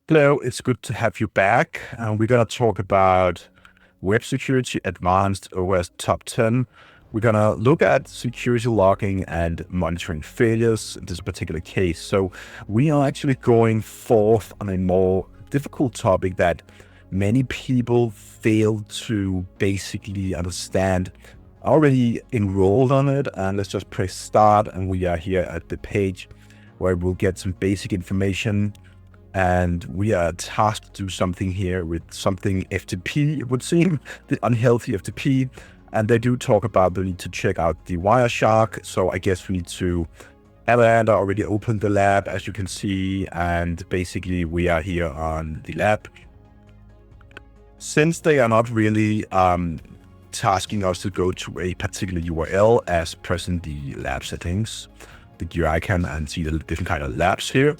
Hello, it's good to have you back. We're going to talk about web security advanced OS top 10. We're going to look at security logging and monitoring failures in this particular case. So we are actually going forth on a more difficult topic that many people fail to basically understand. Already enrolled on it, and let's just press start, and we are here at the page where we'll get some basic information. And we are tasked to do something here with something FTP, it would seem, the unhealthy FTP. And they do talk about the need to check out the Wireshark. So I guess we need to I already opened the lab, as you can see. And basically we are here on the lab. Since they are not really tasking us to go to a particular URL as present the lab settings, the GUI can and see the different kind of labs here.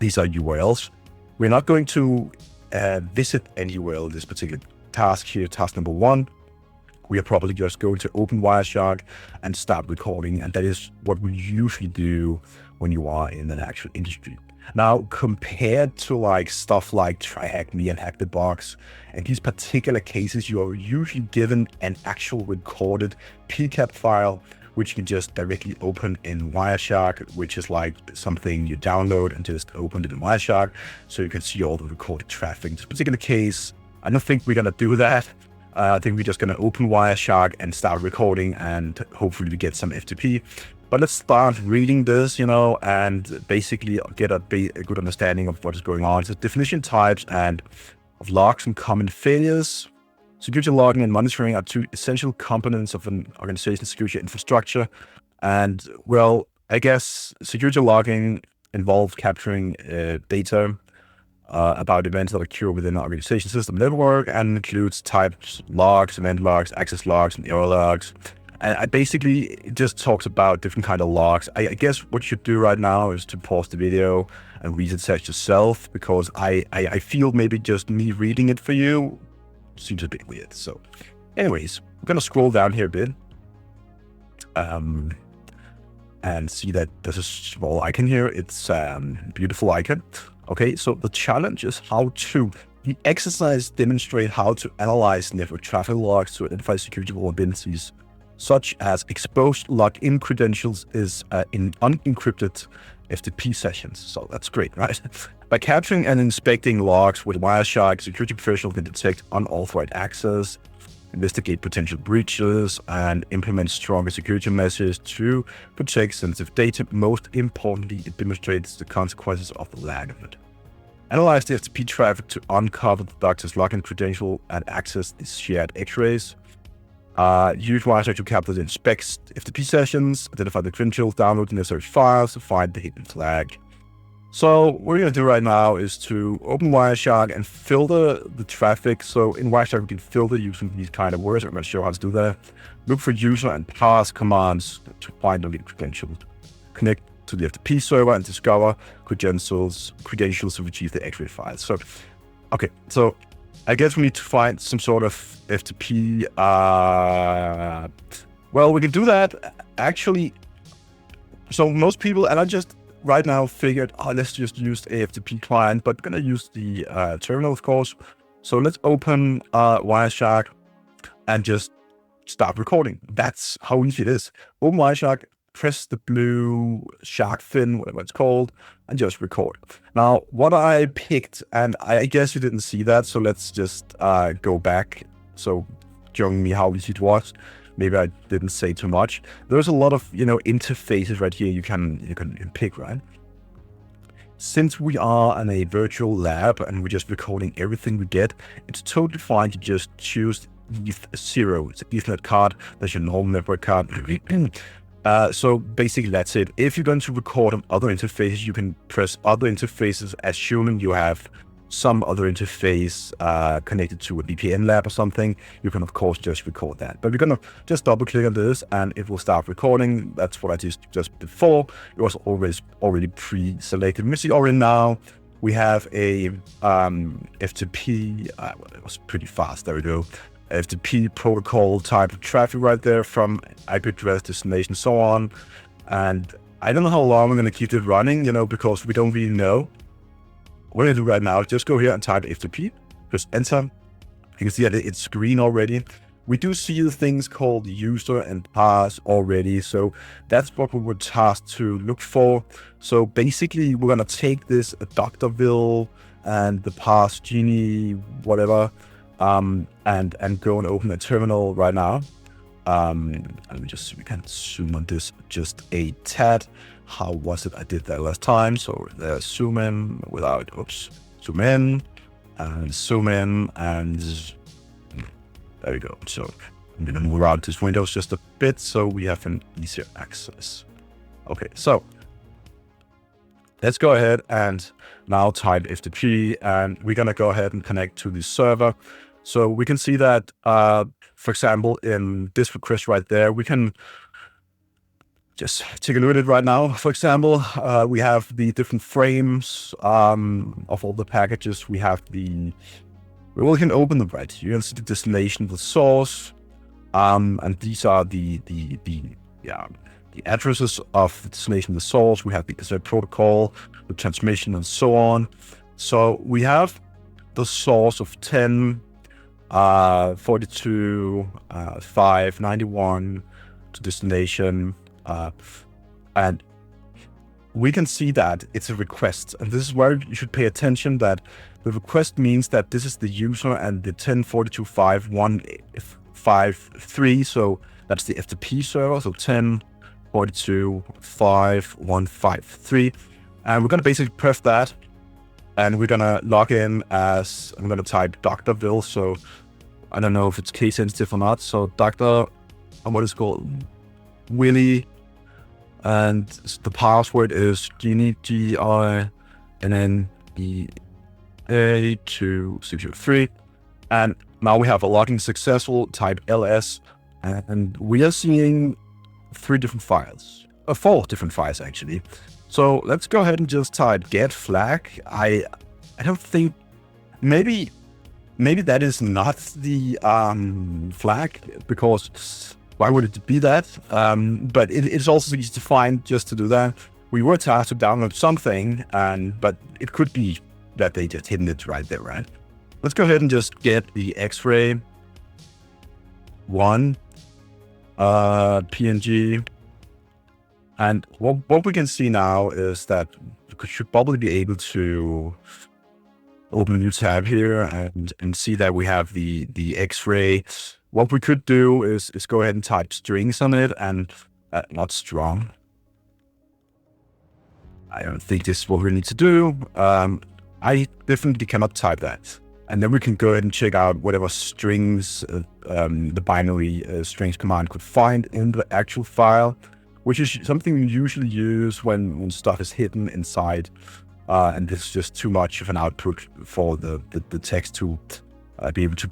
These are URLs. We're not going to visit any URL in this particular task here, task number 1. We are probably just going to open Wireshark and start recording. And that is what we usually do when you are in an actual industry. Now, compared to like stuff like Try Hack Me and Hack the Box, in these particular cases, you are usually given an actual recorded PCAP file, which you can just directly open in Wireshark, which is like something you download and just open it in Wireshark, so you can see all the recorded traffic. In this particular case, I don't think we're gonna do that. I think we're just gonna open Wireshark and start recording, and hopefully we get some FTP. But let's start reading this, and basically get a good understanding of what is going on. So definition types and of logs and common failures. Security logging and monitoring are two essential components of an organization's security infrastructure. And well, I guess security logging involves capturing data about events that occur within an organization system network, and includes types, logs, event logs, access logs, and error logs. And I basically, it just talks about different kind of logs. I guess what you should do right now is to pause the video and read it yourself, because I feel maybe just me reading it for you seems a bit weird. So anyways, we're going to scroll down here a bit and see that there's a small icon here. It's a beautiful icon. Okay, so the challenge is the exercise demonstrate how to analyze network traffic logs to identify security vulnerabilities, such as exposed login credentials in unencrypted FTP sessions. So that's great, right? By capturing and inspecting logs with Wireshark, security professionals can detect unauthorized access, investigate potential breaches, and implement stronger security measures to protect sensitive data. Most importantly, it demonstrates the consequences of the lack of it. Analyze the FTP traffic to uncover the doctor's login credential and access the shared X-rays. Use Wireshark to capture and inspect FTP sessions, identify the credentials, download the necessary files to find the hidden flag. So what we're going to do right now is to open Wireshark and filter the traffic. So in Wireshark, we can filter using these kind of words. I'm going to show how to do that. Look for user and pass commands to find the credentials. Connect to the FTP server and discover credentials to retrieve the X-ray files. So, okay, so I guess we need to find some sort of FTP. Well, we can do that actually. So most people, and I just right now figured, let's just use a FTP client, but we're going to use the terminal, of course. So let's open Wireshark and just start recording. That's how easy it is. Open Wireshark, press the blue shark fin, whatever it's called, and just record. Now, what I picked, and I guess you didn't see that, so let's just go back. So showing me how easy it was. Maybe I didn't say too much. There's a lot of, interfaces right here you can pick, right? Since we are in a virtual lab and we're just recording everything we get, it's totally fine to just choose ETH0. It's an Ethernet card. That's your normal network card. So basically that's it. If you're going to record on other interfaces, you can press other interfaces, assuming you have some other interface connected to a VPN lab or something. You can of course just record that. But we're gonna just double click on this and it will start recording. That's what I just before. It was already pre-selected. We see already now we have a FTP. It was pretty fast. There we go. FTP protocol type of traffic right there from IP address, destination, so on. And I don't know how long we're going to keep it running, because we don't really know what I do right now is just go here and type FTP, just enter. You can see that it's green already. We do see the things called user and pass already, so that's what we were tasked to look for. So basically, we're gonna take this Dr.ville and the pass genie, whatever, and go and open a terminal right now. Let me just, we can zoom on this just a tad. How was it I did that last time? So there's zoom in without, oops, zoom in, and zoom in, and there we go. So I'm gonna move around this windows just a bit so we have an easier access. Okay, so let's go ahead and now type FTP, and we're gonna go ahead and connect to the server. So we can see that, for example, in this request right there, we can just take a look at it right now. For example, we have the different frames of all the packages. We have the, we can open them right here. You can see the destination, the source, and these are the addresses of the destination, the source. We have the protocol, the transmission, and so on. So we have the source of 10, 42, 5, 91 to destination, and we can see that it's a request, and this is where you should pay attention that the request means that this is the user and the 10, 42, 5, 1, 5, 3, so that's the FTP server, so 10, 42, 5, 1, 5, 3, and we're gonna basically press that, and we're gonna log in as, I'm gonna type Dr.ville, so I don't know if it's case sensitive or not, so Dr. what is it called, Willie, and the password is Genie, G-I, and then EA2603, and now we have a login successful, type LS, and we are seeing 3 different files, 4 different files actually. So let's go ahead and just type get flag. I don't think, maybe that is not the flag, because why would it be that? But it's also easy to find just to do that. We were tasked to download something, but it could be that they just hidden it right there, right? Let's go ahead and just get the X-ray 1 PNG. And what we can see now is that we should probably be able to open a new tab here and see that we have the X-ray. What we could do is go ahead and type strings on it, and not strong. I don't think this is what we need to do. I definitely cannot type that. And then we can go ahead and check out whatever strings the binary strings command could find in the actual file, which is something we usually use when stuff is hidden inside. And this is just too much of an output for the text to be able to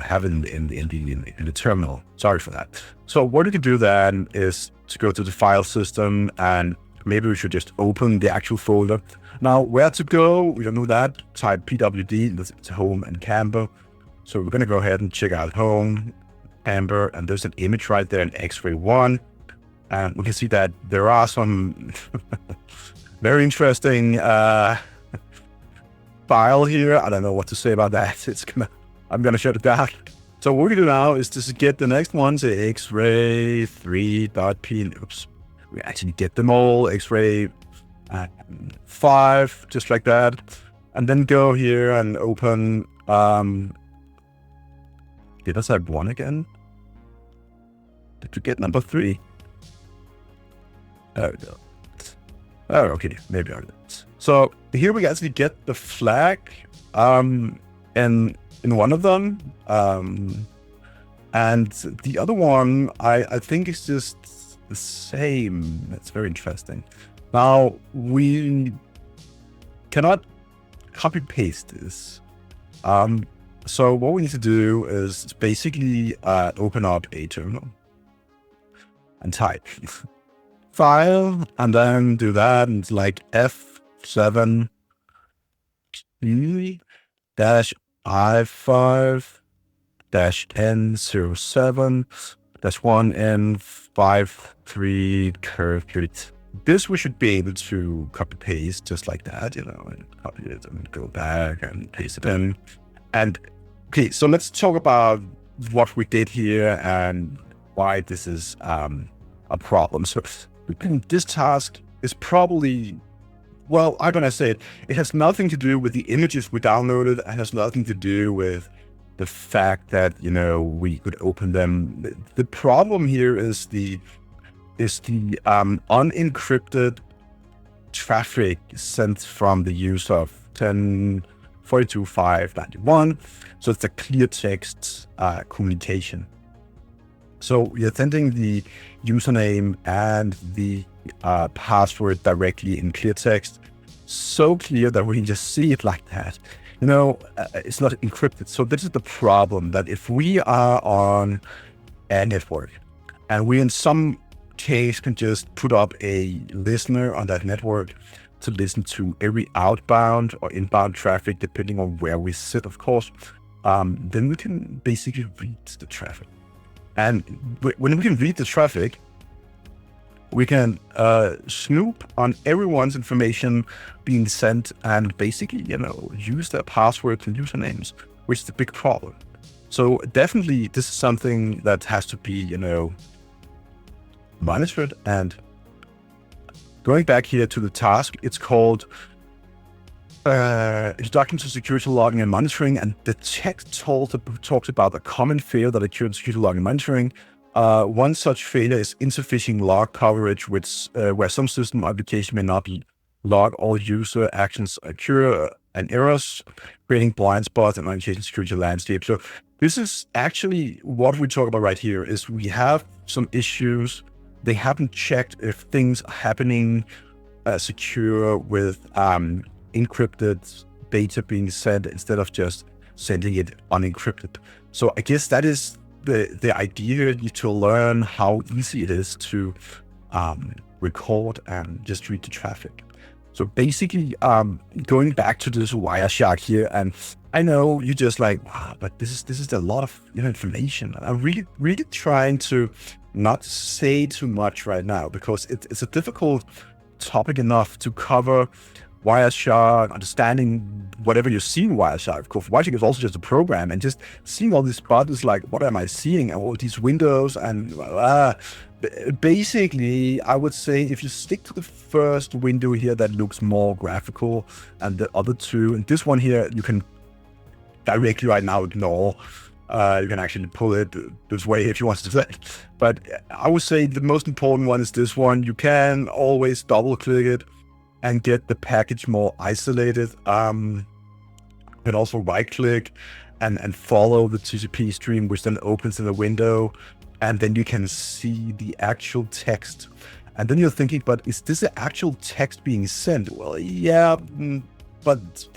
have it in the terminal. Sorry for that. So what you can do then is to go to the file system, and maybe we should just open the actual folder. Now, where to go? We don't know that. Type pwd, it's home and camber. So we're gonna go ahead and check out home, camber, and there's an image right there in X-ray 1. And we can see that there are some very interesting file here. I don't know what to say about that. I'm gonna shut it down. So what we do now is just get the next ones, X-ray 3.p. Oops, we actually get them all. X-ray 5, just like that, and then go here and open. Did I type 1 again? Did we get number 3? There we go. Oh, okay, maybe I did. So here we actually get the flag in one of them, and the other one I think is just the same. That's very interesting. Now we cannot copy paste this. So what we need to do is basically open up a terminal and type file, and then do that, and it's like F7 -I5-N07-1N53 curve. This we should be able to copy paste just like that, and copy it and go back and paste it in. And okay, so let's talk about what we did here and why this is a problem. So this task is probably, well, I'm gonna say it. It has nothing to do with the images we downloaded. It has nothing to do with the fact that we could open them. The problem here is the unencrypted traffic sent from the use of 10.42.591. So it's a clear text communication. So we are sending the username and the password directly in clear text, so clear that we can just see it like that. It's not encrypted. So this is the problem, that if we are on a network and we in some case can just put up a listener on that network to listen to every outbound or inbound traffic, depending on where we sit, of course, then we can basically read the traffic. And when we can read the traffic, we can snoop on everyone's information being sent and basically, use their passwords and usernames, which is the big problem. So definitely this is something that has to be, monitored. And going back here to the task, it's called Introduction to Security Logging and Monitoring, and the text talks about a common failure that occurs in security logging and monitoring. One such failure is insufficient log coverage, where some system application may not log all user actions occur and errors, creating blind spots in application security landscape. So this is actually what we talk about right here. Is we have some issues. They haven't checked if things are happening secure with encrypted data being sent instead of just sending it unencrypted. So I guess that is the idea, to learn how easy it is to record and just read the traffic. So basically, going back to this Wireshark here, and I know you're just like, wow, but this is a lot of information. I'm really trying to not say too much right now, because it's a difficult topic enough to cover. Wireshark, understanding whatever you see in Wireshark. Of course, Wireshark is also just a program, and just seeing all these buttons, like, what am I seeing? And all these windows, and basically, I would say if you stick to the first window here that looks more graphical, and the other two, and this one here, you can directly right now ignore. You can actually pull it this way if you want to do that. But I would say the most important one is this one. You can always double click it and get the package more isolated. You can also right click and follow the TCP stream, which then opens in the window, and then you can see the actual text. And then you're thinking, but is this the actual text being sent? Well, yeah, but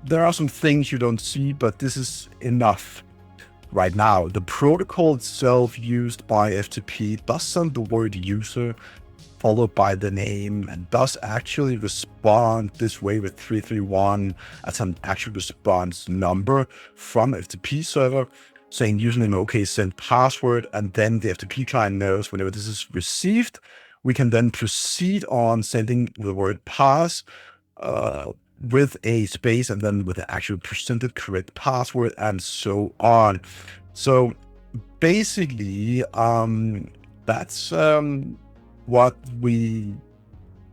there are some things you don't see, but this is enough right now. The protocol itself used by FTP does send the word user followed by the name, and does actually respond this way with 331 as an actual response number from FTP server, saying username okay, send password, and then the FTP client knows whenever this is received, we can then proceed on sending the word pass with a space, and then with the actual presented correct password, and so on. So basically, that's what we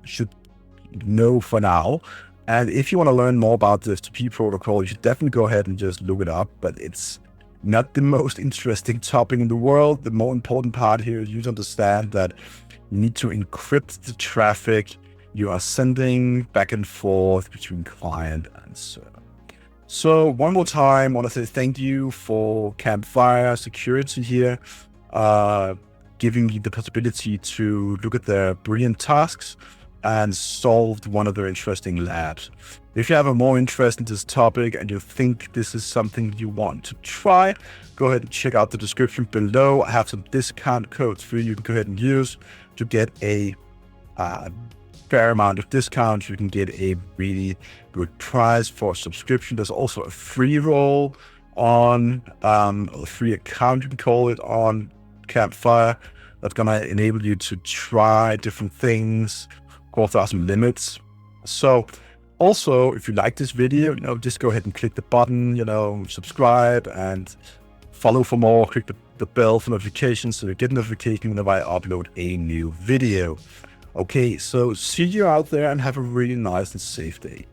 should know for now. And if you want to learn more about the FTP protocol, you should definitely go ahead and just look it up. But it's not the most interesting topic in the world. The more important part here is you to understand that you need to encrypt the traffic you are sending back and forth between client and server. So one more time, I want to say thank you for Campfire Security here, giving me the possibility to look at their brilliant tasks and solve one of their interesting labs. If you have a more interest in this topic and you think this is something you want to try, go ahead and check out the description below. I have some discount codes for you to go ahead and use to get a fair amount of discounts. You can get a really good price for a subscription. There's also a free role on, a free account, you can call it, on Campfire. that's gonna enable you to try different things. Of course, there are some limits. So also, if you like this video, just go ahead and click the button, subscribe and follow for more. Click the bell for notifications so you get notification whenever I upload a new video. Okay, so see you out there and have a really nice and safe day.